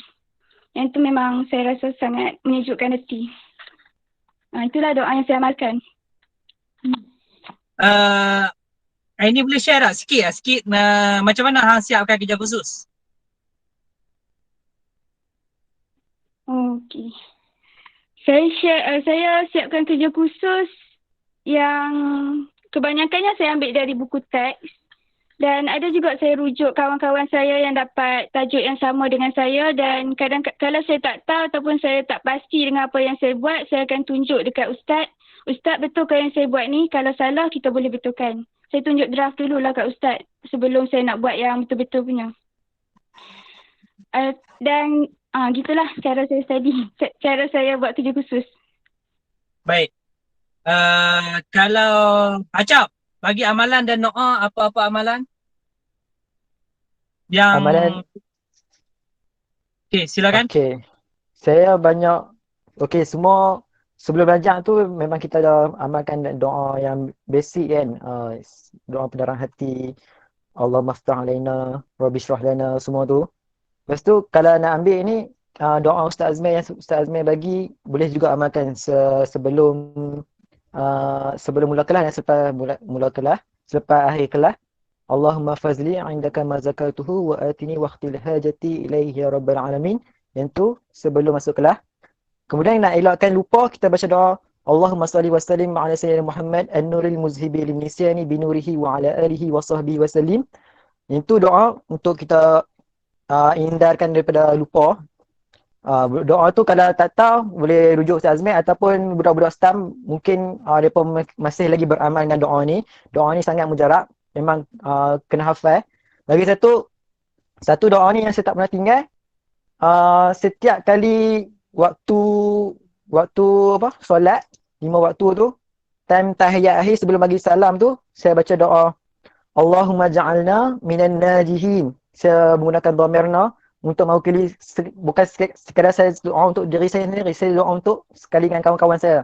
Yang tu memang saya rasa sangat menyejukkan hati. Itulah doa yang saya amalkan. Ini boleh share tak sikit macam mana hang siapkan kerja khusus? Okey. Saya siapkan kerja khusus yang kebanyakannya saya ambil dari buku teks. Dan ada juga saya rujuk kawan-kawan saya yang dapat tajuk yang sama dengan saya, dan kadang kalau saya tak tahu ataupun saya tak pasti dengan apa yang saya buat, saya akan tunjuk dekat ustaz. Ustaz, betulkah yang saya buat ni? Kalau salah, kita boleh betulkan. Saya tunjuk draft dululah kat ustaz sebelum saya nak buat yang betul-betul punya. Dan gitulah cara saya study, cara saya buat kerja khusus. Baik. Kalau Acap, bagi amalan dan doa, apa-apa amalan? Yang Amalan, okey, silakan. okey. Saya banyak, okey, semua sebelum belajar tu memang kita dah amalkan doa yang basic kan. Doa pendarah hati, Allah maftah alaina, Rabbi syrah lana, semua tu. Lepas tu kalau nak ambil ni, doa Ustaz Azmir yang Ustaz Azmir bagi, boleh juga amalkan sebelum mula kelas dan selepas mula kelas, selepas akhir kelas. Allahumma fazli indaka ma zakartuhu wa atini waqtil hajati ilaihi ya rabbal alamin. Yang tu sebelum masuk kelas. Kemudian nak elakkan lupa, kita baca doa Allahumma salli wa sallim ala sayyidina Muhammad an-nuril muzhibi lin nisyani binurihi wa ala alihi wa sahbihi wa sallim. Itu doa untuk kita hindarkan daripada lupa. Doa tu kalau tak tahu, boleh rujuk Ustaz Azmir ataupun budak-budak STAM mungkin mereka masih lagi beramal dengan doa ni. Doa ni sangat mujarab, memang kena hafal. Lagi satu doa ni yang saya tak pernah tinggal. Setiap kali waktu solat 5 waktu tu, time tahiyat akhir sebelum bagi salam tu, saya baca doa Allahumma ja'alna minan najihin. Saya menggunakan dhamirna untuk mewakili, bukan sekadar saya doa untuk diri saya sendiri, saya doa untuk sekali dengan kawan-kawan saya.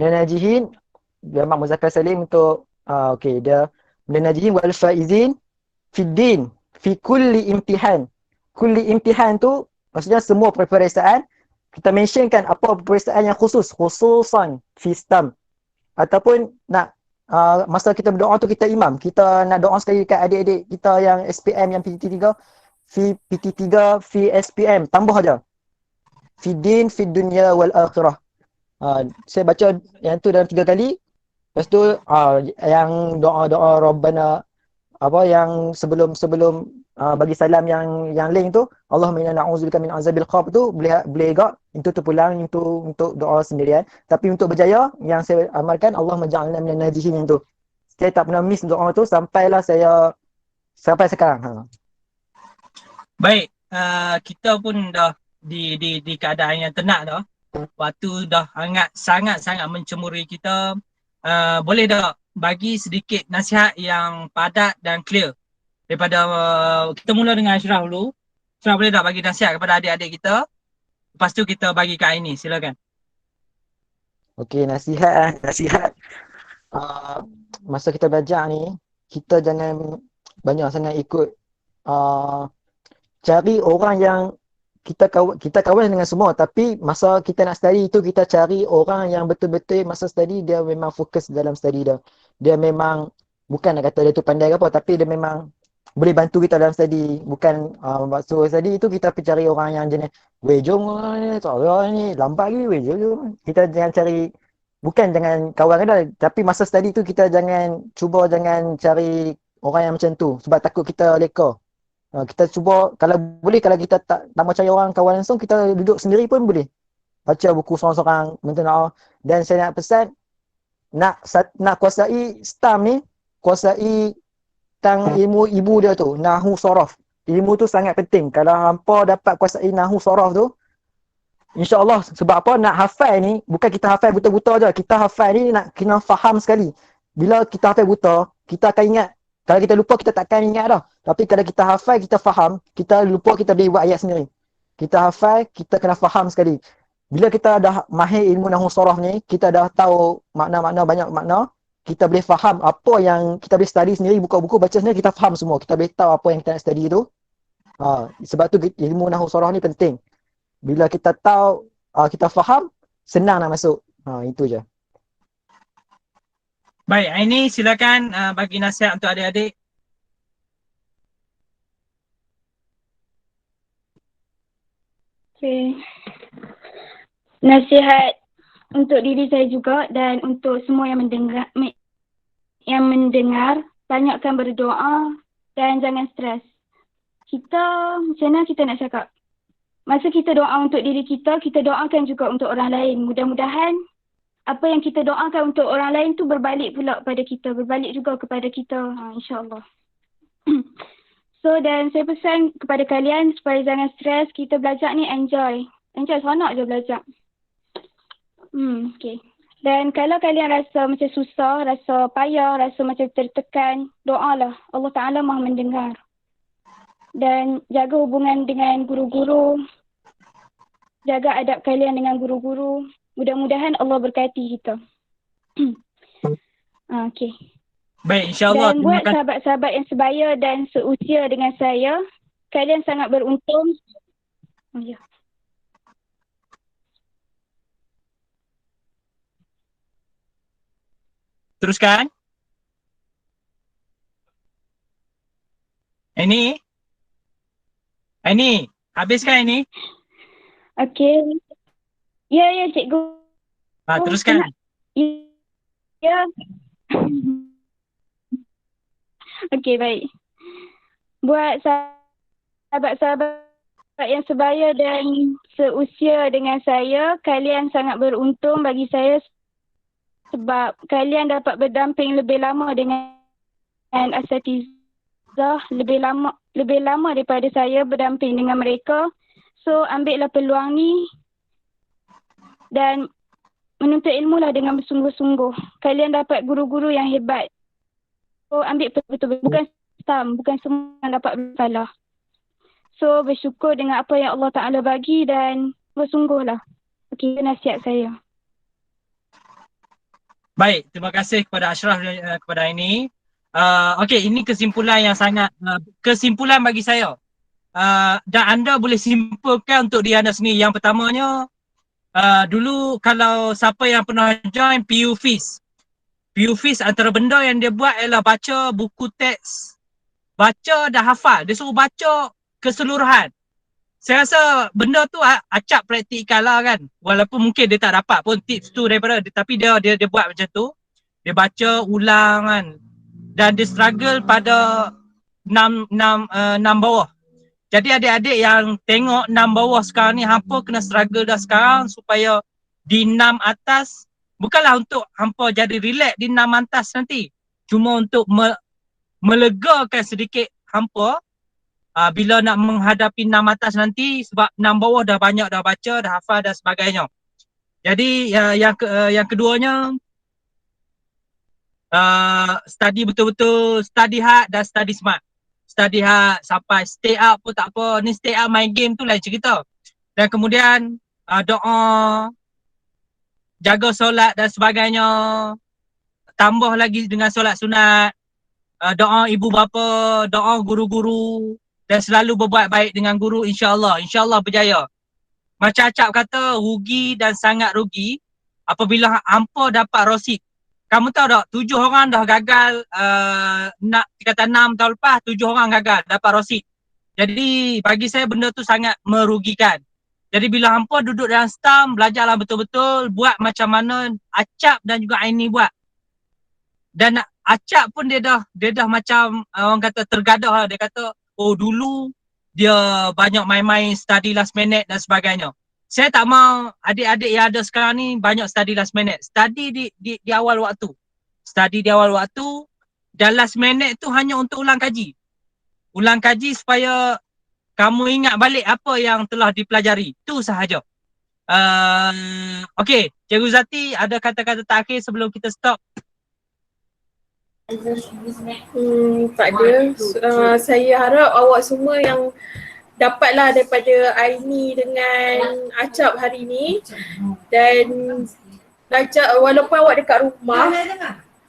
Minan najihin, jamak muzakkar salim untuk okey, dia minan najihin wal faizin fid din fi kulli imtihan. Kulli imtihan tu maksudnya semua peperiksaan. Kita mentionkan apa peperiksaan yang khususan fi STAM. Ataupun nak masa kita berdoa tu kita imam, kita nak doa sekali dekat adik-adik kita yang SPM, yang PT3, fi SPM, tambah aja. Fi din, fi dunya wal akhirah. Saya baca yang tu dalam 3 kali. Lepas tu yang doa-doa Rabbana, yang sebelum bagi salam yang link tu, Allahumma inna na'udzubika min azabil qabr tu boleh juga itu terpulang untuk doa sendirian. Tapi untuk berjaya yang saya amalkan Allahumma ja'alna minan najihin yang tu. Saya tak pernah miss doa tu sampai sekarang. Baik, kita pun dah di keadaan yang tenang dah. Waktu dah sangat-sangat mencemuri kita. Boleh tak bagi sedikit nasihat yang padat dan clear daripada kita mula dengan Ashraf dulu. Ashraf, boleh tak bagi nasihat kepada adik-adik kita? Lepas tu kita bagi ke Aini, silakan. Okey, nasihat. Masa kita belajar ni, kita jangan banyak sangat ikut cari orang yang kita kawan dengan semua, tapi masa kita nak study tu kita cari orang yang betul-betul masa study dia memang fokus dalam study dia. Dia memang bukan nak kata dia tu pandai ke apa, tapi dia memang boleh bantu kita dalam study. Bukan waktu study tu kita pergi cari orang yang jenis weh jom ni lambat lagi weh jom. Kita jangan jangan kawan kita, tapi masa study tu kita jangan cari orang yang macam tu sebab takut kita leka. Kita cuba kalau boleh, kalau kita tak mau cari orang kawan langsung, kita duduk sendiri pun boleh. Baca buku seorang-seorang, minta doa. Dan saya nak pesan, nak kuasai STAM ni, kuasai tentang ilmu ibu dia tu, Nahu Sorof. Ilmu tu sangat penting. Kalau hampa dapat kuasai Nahu Sorof tu, insya-Allah, sebab apa nak hafal ni, bukan kita hafal buta-buta je. Kita hafal ni nak kena faham sekali. Bila kita hafal buta, kita akan ingat. Kalau kita lupa, kita takkan ingat dah. Tapi kalau kita hafal, kita faham, kita lupa, kita boleh buat ayat sendiri. Kita hafal, kita kena faham sekali. Bila kita dah mahir ilmu Nahu Sorof ni, kita dah tahu makna-makna, banyak makna, kita boleh faham apa yang kita boleh study sendiri, buka buku, baca sendiri, kita faham semua. Kita boleh tahu apa yang kita nak study tu. Sebab tu ilmu Nahu Sorof ni penting. Bila kita tahu, kita faham, senang nak masuk. Itu je. Baik, Aini silakan bagi nasihat untuk adik-adik. Okay. nasihat untuk diri saya juga dan untuk semua yang mendengar, banyakkan berdoa dan jangan stres. Macam mana kita nak cakap? Masa kita doa untuk diri kita doakan juga untuk orang lain. Mudah-mudahan apa yang kita doakan untuk orang lain tu berbalik pula kepada kita, berbalik juga kepada kita, insyaAllah. So, dan saya pesan kepada kalian supaya jangan stres, kita belajar ni enjoy. Enjoy, seronok je belajar. Okay. Dan kalau kalian rasa macam susah, rasa payah, rasa macam tertekan, doalah. Allah Ta'ala maha mendengar. Dan jaga hubungan dengan guru-guru, jaga adab kalian dengan guru-guru. Mudah-mudahan Allah berkati kita. Okay. Baik, insyaAllah. Dan buat sahabat-sahabat yang sebaya dan seusia dengan saya, kalian sangat beruntung. Ya. Teruskan. Ini, habiskan ini. Okey. Ya, cikgu. Teruskan. Ya. Okey, baik. Buat sahabat-sahabat yang sebaya dan seusia dengan saya, kalian sangat beruntung bagi saya sebab kalian dapat berdamping lebih lama dengan asatizah, lebih lama daripada saya berdamping dengan mereka. So, ambillah peluang ni dan menuntut ilmu lah dengan bersungguh-sungguh. Kalian dapat guru-guru yang hebat. So, ambil betul-betul. Bukan bukan semua yang dapat bersalah. So, bersyukur dengan apa yang Allah Ta'ala bagi dan bersungguhlah. Okey, nasihat saya. Baik, terima kasih kepada Ashraf kepada ini. Okey, ini kesimpulan yang sangat, kesimpulan bagi saya. Dan anda boleh simpulkan untuk diri anda sendiri. Yang pertamanya, dulu kalau siapa yang pernah join PU Fiz antara benda yang dia buat ialah baca buku teks, baca dan hafal. Dia suruh baca keseluruhan. Saya rasa benda tu acap praktikal lah kan. Walaupun mungkin dia tak dapat pun tips tu daripada dia, tapi dia buat macam tu. Dia baca ulang kan. Dan dia struggle pada 6 bawah. Jadi adik-adik yang tengok 6 bawah sekarang ni, hampa kena struggle dah sekarang supaya di 6 atas, bukanlah untuk hampa jadi relax di 6 atas nanti. Cuma untuk melegakan sedikit hampa bila nak menghadapi 6 atas nanti, sebab 6 bawah dah banyak dah baca, dah hafal dan sebagainya. Jadi yang keduanya, study betul-betul, study hard dan study smart. Study hard sampai stay up pun tak apa. Ni stay up main game tu lain cerita. Dan kemudian doa, jaga solat dan sebagainya. Tambah lagi dengan solat sunat, doa ibu bapa, doa guru-guru, dan selalu berbuat baik dengan guru, insyaAllah. InsyaAllah berjaya. Macam Acap kata, rugi dan sangat rugi apabila hampa dapat rosid. Kamu tahu tak, 7 orang dah gagal, kata 6 tahun lepas, 7 orang gagal dapat rosid. Jadi bagi saya benda tu sangat merugikan. Jadi bila hampa duduk dalam stam, belajarlah betul-betul, buat macam mana Acap dan juga Aini buat. Dan Acap pun dia dah macam orang kata tergadah lah. Dia kata, oh dulu dia banyak main-main study last minute dan sebagainya. Saya tak mahu adik-adik yang ada sekarang ni banyak study last minute. Study di awal waktu. Study di awal waktu dan last minute tu hanya untuk ulang kaji. Ulang kaji supaya kamu ingat balik apa yang telah dipelajari. Itu sahaja. Okey, Cikgu Zati ada kata-kata terakhir sebelum kita stop? Tak ada. Saya harap awak semua yang dapatlah daripada Aini dengan Acap hari ni, dan belajar walaupun awak dekat rumah,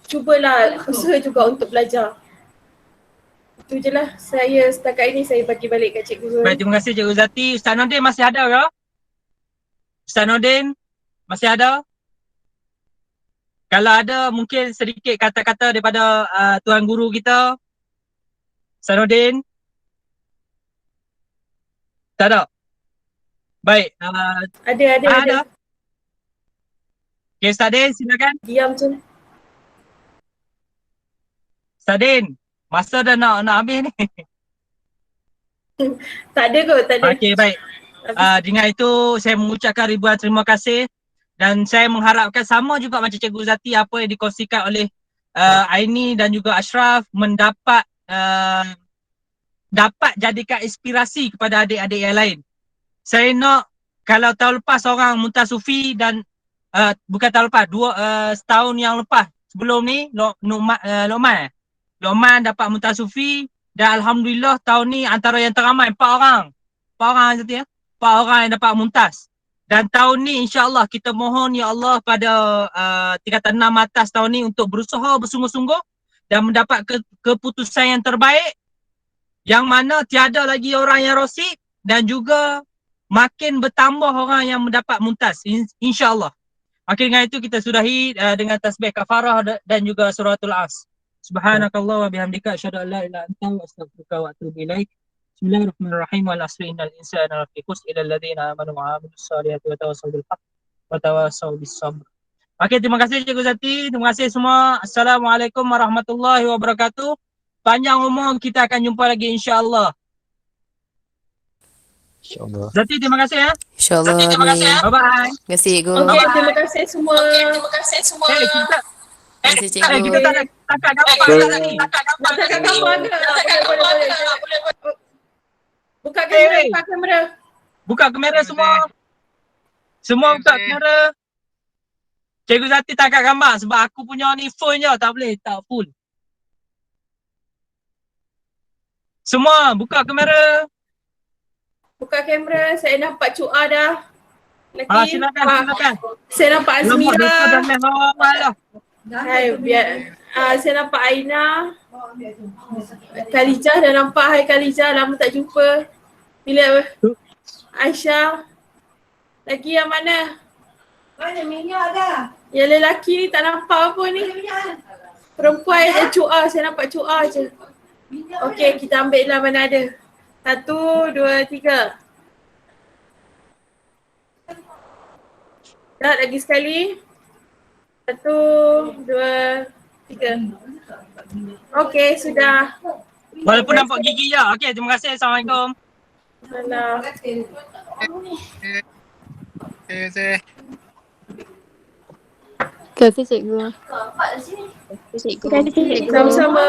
cubalah usaha juga untuk belajar. Itu je lah, saya setakat ini saya bagi balik kat Cikgu Zul. Baik, terima kasih Cikgu Zati. Ustaz Nordin masih ada ke? Ustaz Nordin masih ada? Kalau ada mungkin sedikit kata-kata daripada Tuan Guru kita. Ustaz Nordin? Tak ada? Baik. Ada. Okay, Ustaz Din, silakan. Diam macam Ustaz Din, masa dah nak habis ni. tak ada kot, tak ada. Okey, baik. Dengan itu saya mengucapkan ribuan terima kasih dan saya mengharapkan sama juga macam Cikgu Zati apa yang dikongsikan oleh Aini dan juga Ashraf dapat jadikan inspirasi kepada adik-adik yang lain. Saya nak kalau tahun lepas orang Muntas Sufi dan bukan tahun lepas, setahun yang lepas sebelum ni Lokman dapat Muntas Sufi dan Alhamdulillah tahun ni antara yang teramai 4 orang. 4 orang Zati ya. 4 orang yang dapat Muntas. Dan tahun ni insya-Allah kita mohon ya Allah pada tingkatan 6 atas tahun ni untuk berusaha bersungguh-sungguh dan mendapat keputusan yang terbaik yang mana tiada lagi orang yang rosik dan juga makin bertambah orang yang mendapat Muntas insya-Allah. Okey, dengan itu kita sudahi dengan tasbih kafarah dan juga suratul As. Subhanakallah wa bihamdika asyhadu an la ilaha illa anta astaghfiruka wa atubu ilaik. Bismillahirrahmanirrahim. Wal asri innal insana lafi khusr illa alladziina aamanu wa 'amilus shalihati wa tawassaw bil haqq wa tawassaw bis sabr. Okey, terima kasih Cikgu Zati. Terima kasih semua. Assalamualaikum warahmatullahi wabarakatuh. Panjang umur, kita akan jumpa lagi insya-Allah. InsyaAllah. Zati, terima kasih ya. InsyaAllah. Amin. Bye-bye. Terima kasih Cikgu. Okey, terima kasih semua. Kita Terima kasih kita Cikgu. tak nak takat gambar tadi. Nak tangkap gambar ke? Boleh. Buka kamera, buka kamera. Buka kamera semua. Semua buka kamera. Cikgu Zati tangkap gambar sebab aku punya ni phone je, tak boleh, tak full. Semua buka kamera. Buka kamera, saya nampak Cuk A dah. Lagi. Silakan. Saya nampak Lemah Azmira. dosa dan lewat lah. Hai, biar. Saya nampak Aina. Khalijah dah nampak. Hai Khalijah, lama tak jumpa. Bila Aisyah. Lagi yang mana? Mana minyak dah? Yang lelaki ni tak nampak apa ni. Perempuan ada Cuk A, saya nampak Cuk A je. Okey, kita ambil lah mana ada. 1, 2, 3. Dah lagi sekali. 1, 2, 3. Okey, sudah. Walaupun nampak gigi je. Okey, terima kasih. Assalamualaikum. Salam. Terima kasih Cikgu. Terima kasih Cikgu. Sama-sama.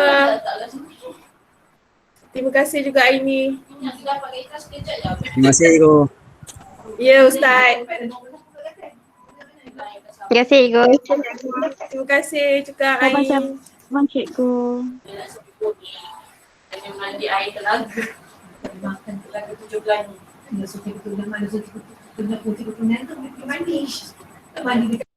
Terima kasih juga Aini. Terima kasih Cikgu. Ya Ustaz. Terima kasih Cikgu. Terima kasih juga Aini. Sama-sama Cikgu. Mandi air telaga. Makan telaga 7 bulan ni. Dah suka betul dah mana suka betul dah putih betul tu mandi. Mandi dekat